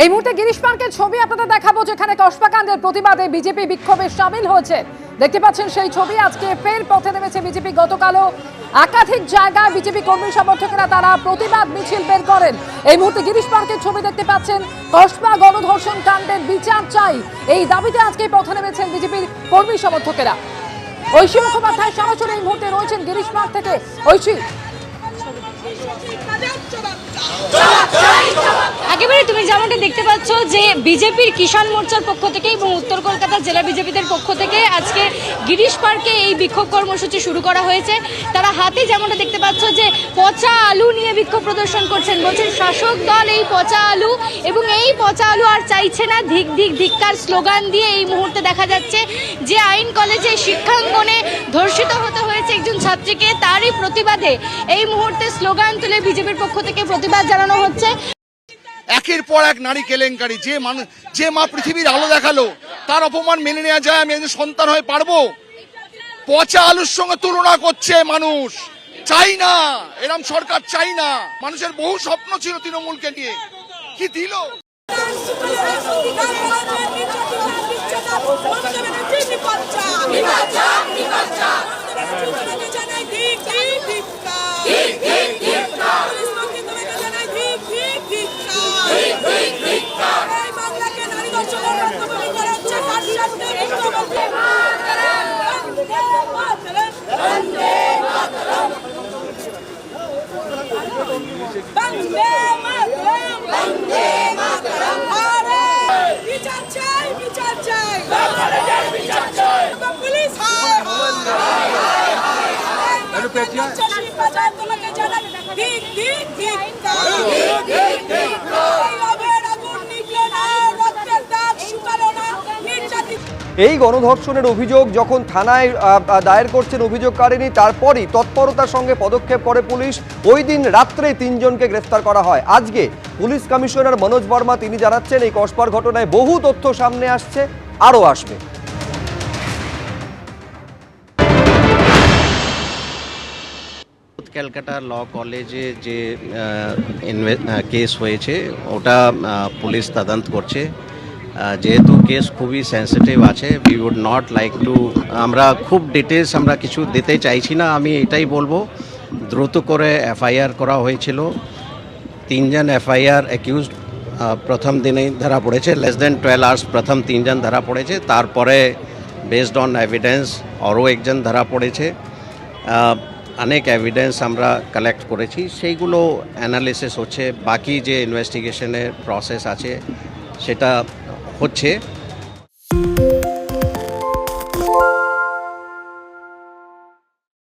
এই মুহূর্তে গিরিশ পার্কের ছবি আপনাদের দেখাবো, যেখানে কসবাকাণ্ডের প্রতিবাদে বিজেপি বিক্ষোভে সামিল হয়েছে। দেখতে পাচ্ছেন সেই ছবি। আজকে ফের পথে নেমেছে বিজেপি। গতকালও একাধিক জায়গায় বিজেপি কর্মী সমর্থকেরা তারা প্রতিবাদ মিছিল বের করেন। এই মুহূর্তে গিরিশ পার্কের ছবি দেখতে পাচ্ছেন। কসবা গণধর্ষণ কাণ্ডের বিচার চাই, এই দাবিতে আজকে পথে নেমেছেন বিজেপির কর্মী সমর্থকেরা। ঐশী মুখোপাধ্যায় সরাসরি এই মুহূর্তে রয়েছেন গিরিশ পার্ক থেকে। ঐশী, একেবারে তুমি যেমনটা দেখতে পাচ্ছ যে বিজেপির কিষাণ মোর্চার পক্ষ থেকে এবং উত্তর কলকাতা জেলা বিজেপিদের পক্ষ থেকে আজকে গিরিশ পার্কে এই বিক্ষোভ কর্মসূচি শুরু করা হয়েছে। তারা হাতে যেমনটা দেখতে পাচ্ছ যে পচা আলু নিয়ে বিক্ষোভ প্রদর্শন করছেন। বলছেন শাসক দল এই পচা আলু, এবং এই পচা আলু আর চাইছে না। ধিক ধিক ধিক্কার স্লোগান দিয়ে এই মুহূর্তে দেখা যাচ্ছে যে আইন কলেজে শিক্ষাঙ্গনে ধর্ষিত হতে হয়েছে একজন ছাত্রীকে, তারই প্রতিবাদে এই মুহূর্তে স্লোগান তুলে বিজেপির পক্ষ থেকে প্রতিবাদ জানানো হচ্ছে। একের পর এক নারী কেলেঙ্কারি, যে মা পৃথিবীর আলো দেখালো তার অপমান মেনে নেওয়া যায়? আমি একজন সন্তান হয়ে পারবো? পচা আলুর সঙ্গে তুলনা করছে মানুষ। চাই না, এরম সরকার চাই না। মানুষের বহু স্বপ্ন ছিল তৃণমূলকে নিয়ে, কি দিল? এই গণধর্ষণের অভিযোগ যখন থানায় দায়ের করছেন অভিযোগকারিনী, তারপরই তৎপরতার সঙ্গে পদক্ষেপ করে পুলিশ। ওই দিন রাত্রে 3 জনকে গ্রেফতার করা হয়। আজকে পুলিশ কমিশনার মনোজ বর্মা তিনি জানাচ্ছেন এই কসবার ঘটনায় বহু তথ্য সামনে আসছে, আরও আসবে। ক্যালকাটা ল কলেজে যে কেস হয়েছে ওটা পুলিশ তদন্ত করছে। যেহেতু কেস খুবই সেন্সিটিভ আছে, we would not like to, আমরা খুব ডিটেলস আমরা কিছু দিতে চাইছি না। আমি এটাই বলবো, দ্রুত করে এফআইআর করা হয়েছিল। 3 জন এফআইআর অ্যাকিউজড প্রথম দিনেই ধরা পড়েছে, লেস দেন 12 আওয়ার্স প্রথম 3 জন ধরা পড়েছে। তারপরে বেসড অন এভিডেন্স আরও একজন ধরা পড়েছে। অনেক এভিডেন্স আমরা কালেক্ট করেছি, সেইগুলো অ্যানালিসিস হচ্ছে। বাকি যে ইনভেস্টিগেশনের প্রসেস আছে সেটা হচ্ছে।